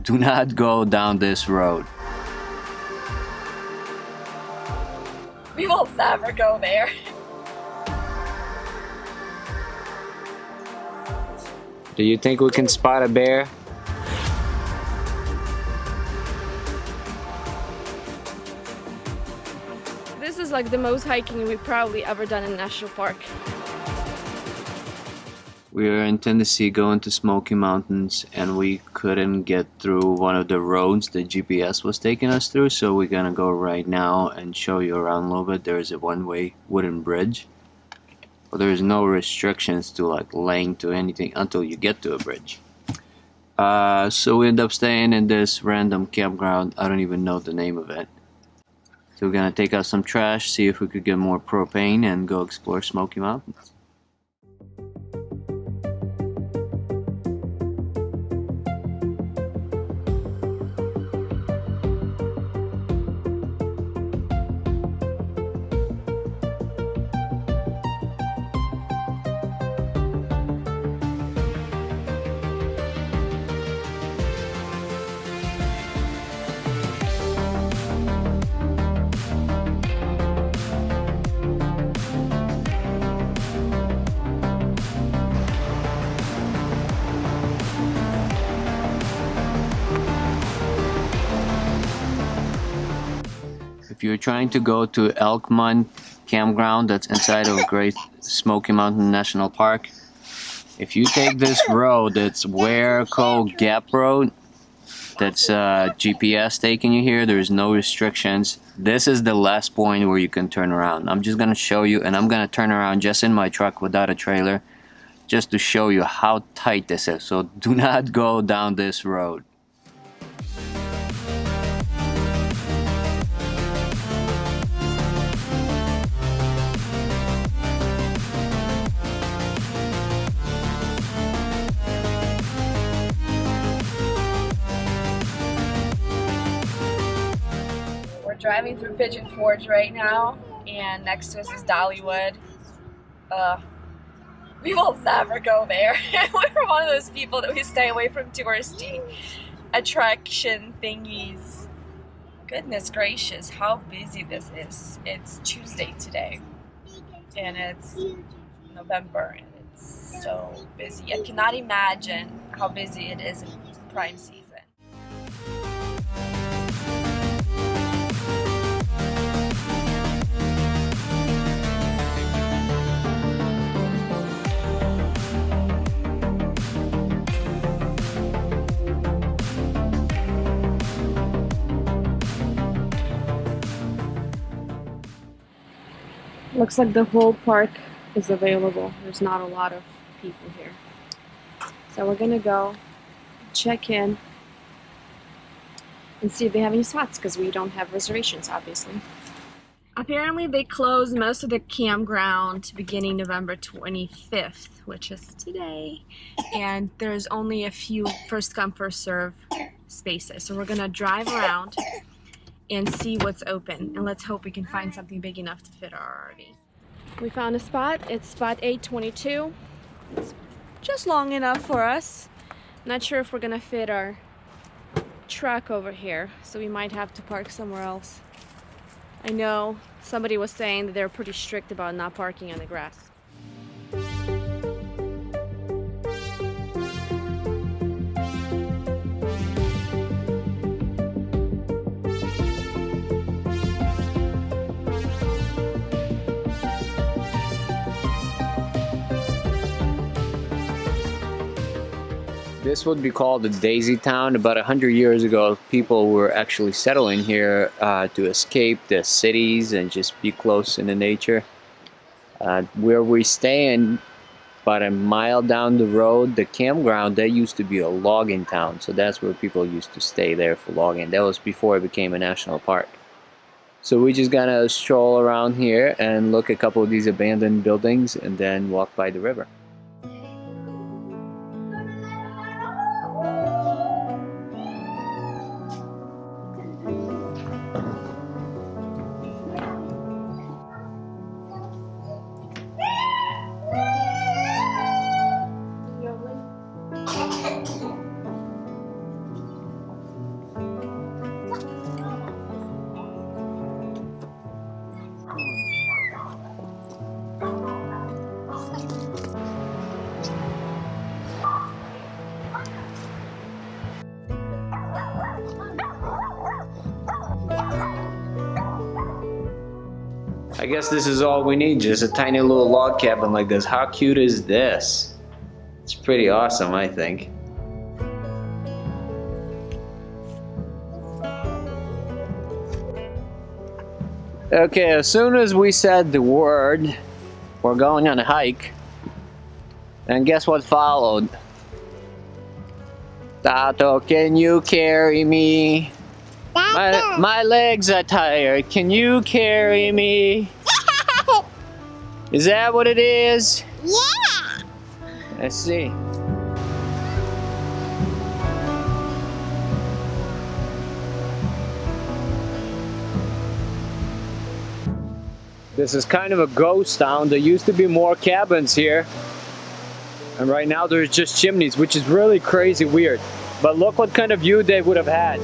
do not go down this road. We will never go there. Do you think we can spot a bear? This is like the most hiking we've probably ever done in a national park. We are in Tennessee going to Smoky Mountains and we couldn't get through one of the roads the GPS was taking us through, so we're gonna go right now and show you around a little bit. There is a one-way wooden bridge. But there's no restrictions to like lane to anything until you get to a bridge. So we end up staying in this random campground. I don't even know the name of it. So we're gonna take out some trash, see if we could get more propane and go explore Smoky Mountains. If you're trying to go to Elkmont campground that's inside of Great Smoky Mountain National Park, if you take this road, it's Ware-Co Gap Road, that's GPS taking you here. There's no restrictions. This is the last point where you can turn around. I'm just gonna show you, and I'm gonna turn around just in my truck without a trailer, just to show you how tight this is. So do not go down this road. Driving through Pigeon Forge right now, and next to us is Dollywood. We will never go there. We're one of those people that we stay away from touristy attraction thingies. Goodness gracious, how busy this is. It's Tuesday today, and it's November, and it's so busy. I cannot imagine how busy it is in prime season. Looks like the whole park is available. There's not a lot of people here. So we're gonna go check in and see if they have any spots, because we don't have reservations, obviously. Apparently they closed most of the campground beginning November 25th, which is today. And there's only a few first come, first serve spaces. So we're gonna drive around and see what's open, and let's hope we can find something big enough to fit our RV. We found a spot. It's spot 822. It's just long enough for us. Not sure if we're gonna fit our truck over here, so we might have to park somewhere else. I know somebody was saying that they're pretty strict about not parking on the grass. This would be called a daisy town. About 100 years ago, people were actually settling here to escape the cities and just be close in the nature. Where we staying, about a mile down the road, the campground, that used to be a logging town. So that's where people used to stay there for logging. That was before it became a national park. So we just gonna stroll around here and look at a couple of these abandoned buildings and then walk by the river. I guess this is all we need, just a tiny little log cabin like this. How cute is this? It's pretty awesome, I think. Okay, as soon as we said the word, we're going on a hike. And guess what followed? Tato, can you carry me? My legs are tired. Can you carry me? Is that what it is? Yeah! Let's see. This is kind of a ghost town. There used to be more cabins here. And right now there's just chimneys, which is really crazy weird. But look what kind of view they would have had.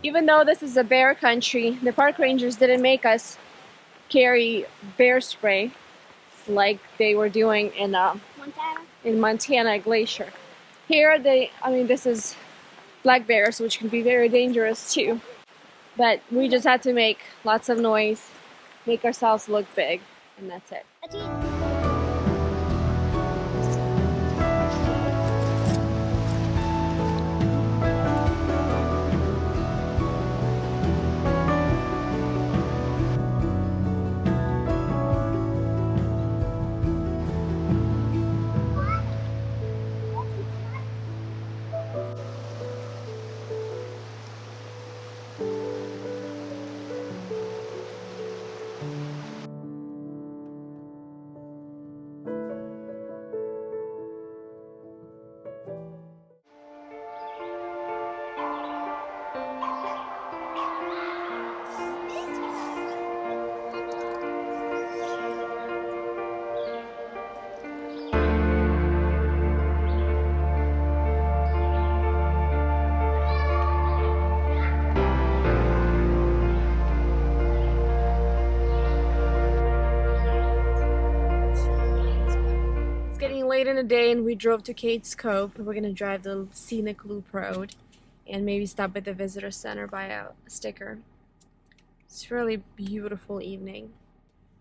Even though this is a bear country, the park rangers didn't make us carry bear spray like they were doing in Montana Glacier. Here this is black bears, which can be very dangerous too. But we just had to make lots of noise, make ourselves look big, and that's it. Late in the day and we drove to Cades Cove. We're gonna drive the scenic loop road and maybe stop at the visitor center, buy a sticker. It's a really beautiful evening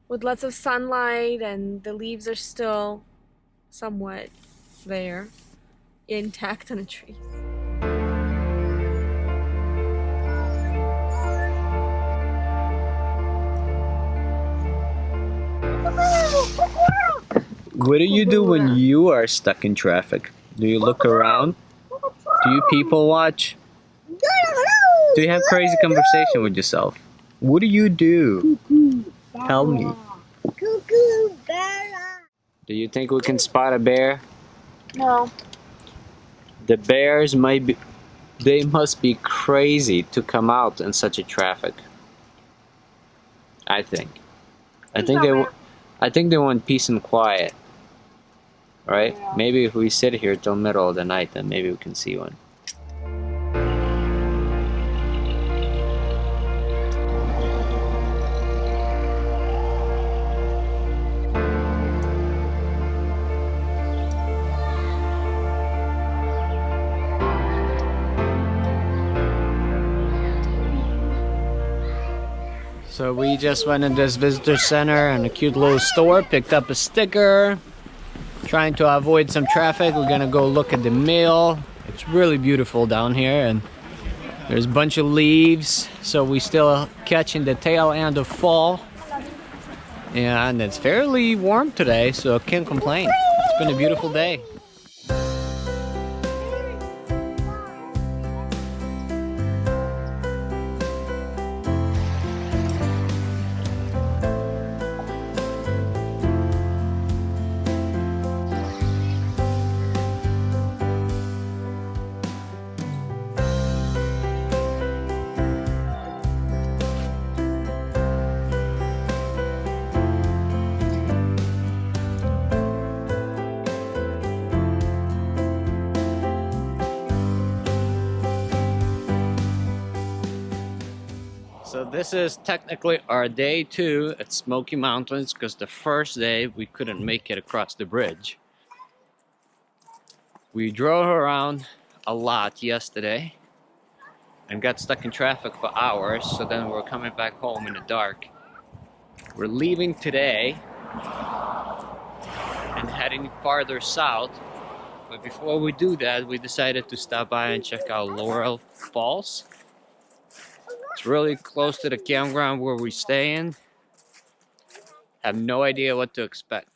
with lots of sunlight, and the leaves are still somewhat there, intact on the trees. What do you do when you are stuck in traffic? Do you look around? Do you people watch? Do you have crazy conversation with yourself? What do you do? Tell me. Do you think we can spot a bear? No. The bears they must be crazy to come out in such a traffic. I think they want peace and quiet. Right? Yeah. Maybe if we sit here till middle of the night, then maybe we can see one. So we just went in this visitor center and a cute little store, picked up a sticker. Trying to avoid some traffic, we're gonna go look at the mail. It's really beautiful down here, and there's a bunch of leaves, so we still catching the tail end of fall. And it's fairly warm today, so I can't complain. It's been a beautiful day. So this is technically our day 2 at Smoky Mountains, because the first day we couldn't make it across the bridge. We drove around a lot yesterday and got stuck in traffic for hours, so then we're coming back home in the dark. We're leaving today and heading farther south, but before we do that, we decided to stop by and check out Laurel Falls. It's really close to the campground where we stay in. Have no idea what to expect.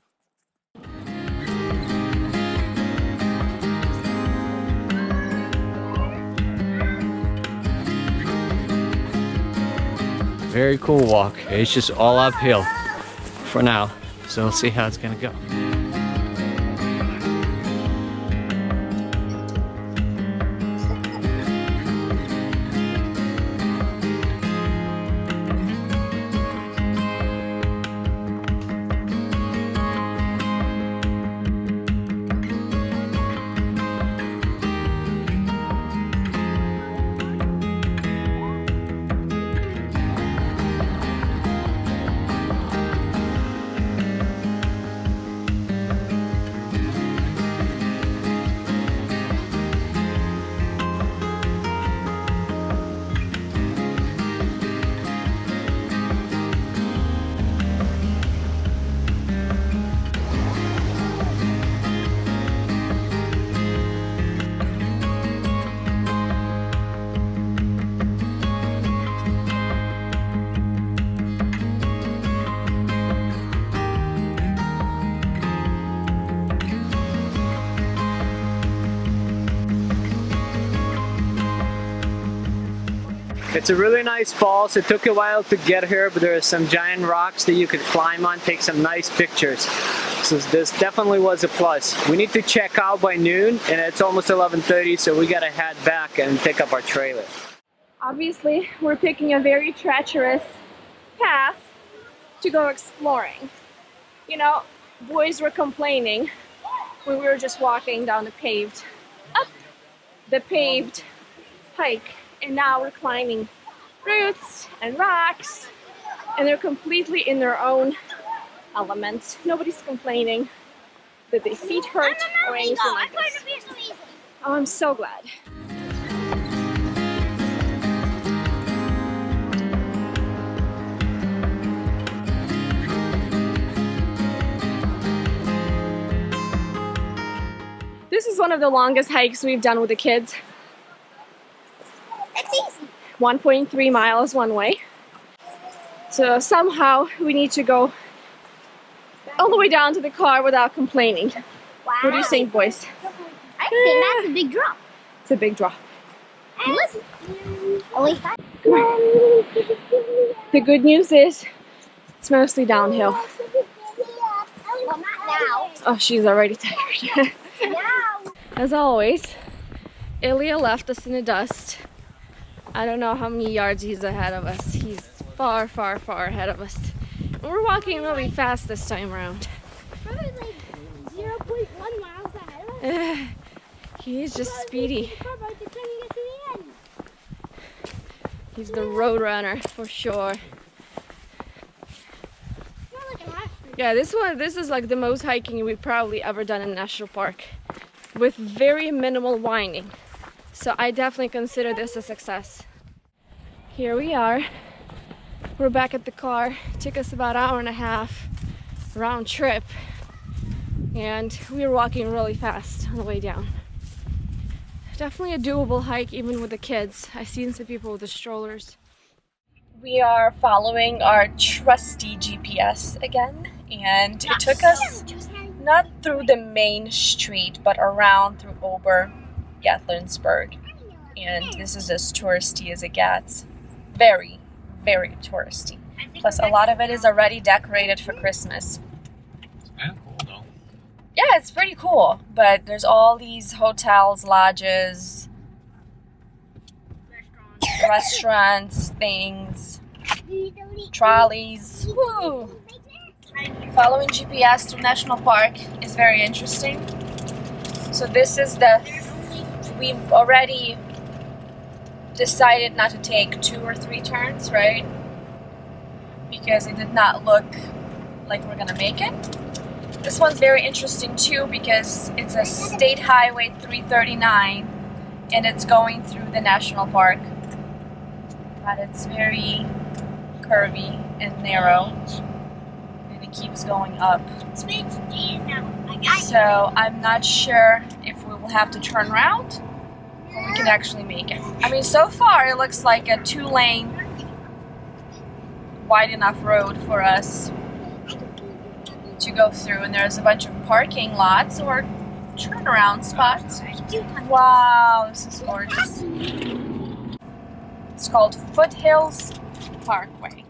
Very cool walk. It's just all uphill for now, so we'll see how it's gonna go. It's a really nice falls. It took a while to get here, but there are some giant rocks that you could climb on, take some nice pictures. So this definitely was a plus. We need to check out by noon, and it's almost 11:30, so we gotta head back and pick up our trailer. Obviously, we're picking a very treacherous path to go exploring. You know, boys were complaining when we were just walking down the paved hike, and now we're climbing roots and rocks, and they're completely in their own element. Nobody's complaining that their feet hurt or anything like this. Oh, I'm so glad. This is one of the longest hikes we've done with the kids. It's easy. 1.3 miles one way. So somehow we need to go all the way down to the car without complaining. Wow. What do you think, boys? I think that's a big drop. It's a big drop. Listen. Oh, wait. The good news is it's mostly downhill. Well, not now. Oh, she's already tired. Now. As always, Ilya left us in the dust. I don't know how many yards he's ahead of us. He's far, far, far ahead of us. And we're walking really fast this time around. Probably like 0.1 miles ahead of us. He's just speedy. He's the road runner for sure. Yeah, this is like the most hiking we've probably ever done in a national park, with very minimal winding. So I definitely consider this a success. Here we are. We're back at the car. It took us about an hour and a half round trip, and we were walking really fast on the way down. definitely a doable hike even with the kids. I've seen some people with the strollers. We are following our trusty GPS again, and it took us not through the main street but around through Ober-Gatlinburg, and this is as touristy as it gets. Very, very touristy. Plus a lot of it is already decorated for Christmas. It's kind of cool though. Yeah, it's pretty cool, but there's all these hotels, lodges, restaurants, things, trolleys. Woo. Following GPS through National Park is very interesting. So this is we've already decided not to take 2 or 3 turns, right? Because it did not look like we're gonna make it. This one's very interesting too because it's a State Highway 339 and it's going through the national park. But it's very curvy and narrow and it keeps going up. So I'm not sure if we will have to turn around or we can actually make it. I mean, so far it looks like a 2-lane wide enough road for us to go through, and there's a bunch of parking lots or turnaround spots. Wow, this is gorgeous. It's called Foothills Parkway.